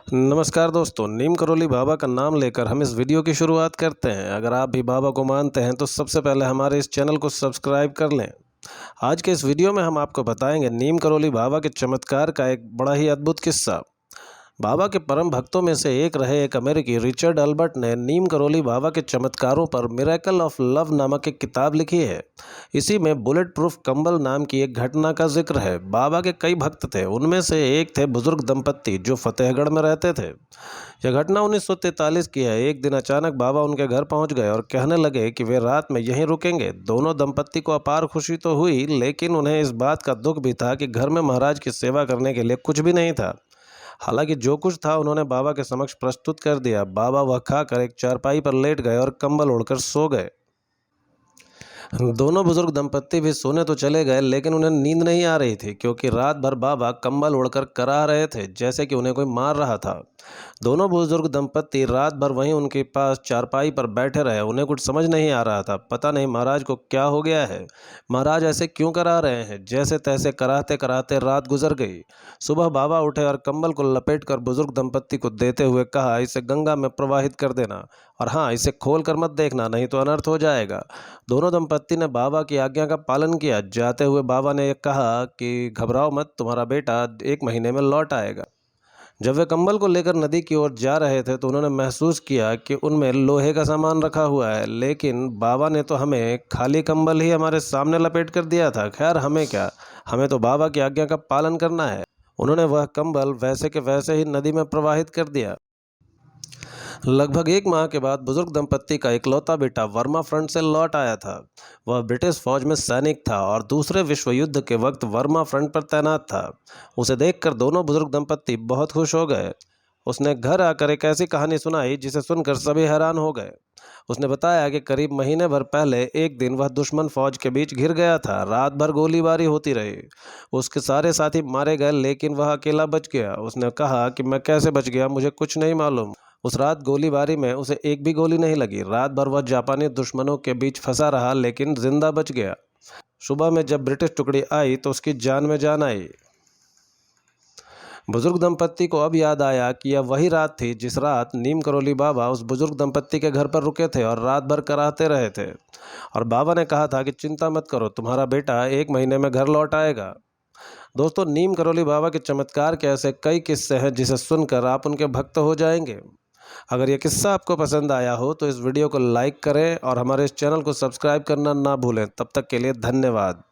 नमस्कार दोस्तों, नीम करोली बाबा का नाम लेकर हम इस वीडियो की शुरुआत करते हैं। अगर आप भी बाबा को मानते हैं तो सबसे पहले हमारे इस चैनल को सब्सक्राइब कर लें। आज के इस वीडियो में हम आपको बताएंगे नीम करोली बाबा के चमत्कार का एक बड़ा ही अद्भुत किस्सा। बाबा के परम भक्तों में से एक रहे एक अमेरिकी रिचर्ड अल्बर्ट ने नीम करोली बाबा के चमत्कारों पर मिरेकल ऑफ लव नामक एक किताब लिखी है। इसी में बुलेट प्रूफ कंबल नाम की एक घटना का जिक्र है। बाबा के कई भक्त थे, उनमें से एक थे बुजुर्ग दंपत्ति जो फतेहगढ़ में रहते थे। यह घटना 1943 की है। एक दिन अचानक बाबा उनके घर पहुंच गए और कहने लगे कि वे रात में यहीं रुकेंगे। दोनों दंपत्ति को अपार खुशी तो हुई, लेकिन उन्हें इस बात का दुख भी था कि घर में महाराज की सेवा करने के लिए कुछ भी नहीं था। हालांकि जो कुछ था उन्होंने बाबा के समक्ष प्रस्तुत कर दिया। बाबा वह खाकर एक चारपाई पर लेट गए और कंबल ओढ़कर सो गए। दोनों बुजुर्ग दंपत्ति भी सोने तो चले गए, लेकिन उन्हें नींद नहीं आ रही थी, क्योंकि रात भर बाबा कंबल ओढ़कर कराह रहे थे, जैसे कि उन्हें कोई मार रहा था। दोनों बुजुर्ग दंपत्ति रात भर वहीं उनके पास चारपाई पर बैठे रहे। उन्हें कुछ समझ नहीं आ रहा था। पता नहीं महाराज को क्या हो गया है, महाराज ऐसे क्यों करा रहे हैं। जैसे तैसे कराहते कराहते रात गुजर गई। सुबह बाबा उठे और कंबल को लपेटकर बुजुर्ग दंपत्ति को देते हुए कहा, इसे गंगा में प्रवाहित कर देना, और हाँ, इसे खोल कर मत देखना, नहीं तो अनर्थ हो जाएगा। दोनों दंपत्ति ने बाबा की आज्ञा का पालन किया। जाते हुए बाबा ने कहा कि घबराओ मत, तुम्हारा बेटा 1 महीने में लौट आएगा। जब वे कंबल को लेकर नदी की ओर जा रहे थे तो उन्होंने महसूस किया कि उनमें लोहे का सामान रखा हुआ है, लेकिन बाबा ने तो हमें खाली कंबल ही हमारे सामने लपेट कर दिया था। खैर, हमें क्या, हमें तो बाबा की आज्ञा का पालन करना है। उन्होंने वह कंबल वैसे के वैसे ही नदी में प्रवाहित कर दिया। लगभग 1 माह के बाद बुजुर्ग दंपत्ति का इकलौता बेटा वर्मा फ्रंट से लौट आया था। वह ब्रिटिश फौज में सैनिक था और दूसरे विश्व युद्ध के वक्त वर्मा फ्रंट पर तैनात था। उसे देखकर दोनों बुजुर्ग दंपत्ति बहुत खुश हो गए। उसने घर आकर एक ऐसी कहानी सुनाई जिसे सुनकर सभी हैरान हो गए। उसने बताया कि करीब महीने भर पहले एक दिन वह दुश्मन फौज के बीच घिर गया था। रात भर गोलीबारी होती रही। उसके सारे साथी मारे गए, लेकिन वह अकेला बच गया। उसने कहा कि मैं कैसे बच गया, मुझे कुछ नहीं मालूम। उस रात गोलीबारी में उसे एक भी गोली नहीं लगी। रात भर वह जापानी दुश्मनों के बीच फंसा रहा, लेकिन जिंदा बच गया। सुबह में जब ब्रिटिश टुकड़ी आई तो उसकी जान में जान आई। बुजुर्ग दंपत्ति को अब याद आया कि यह वही रात थी जिस रात नीम करोली बाबा उस बुजुर्ग दंपत्ति के घर पर रुके थे और रात भर कराहते रहे थे। और बाबा ने कहा था कि चिंता मत करो, तुम्हारा बेटा 1 महीने में घर लौट आएगा। दोस्तों, नीम करोली बाबा के चमत्कार के ऐसे कई किस्से हैं जिसे सुनकर आप उनके भक्त हो जाएंगे। अगर यह किस्सा आपको पसंद आया हो तो इस वीडियो को लाइक करें और हमारे इस चैनल को सब्सक्राइब करना ना भूलें। तब तक के लिए धन्यवाद।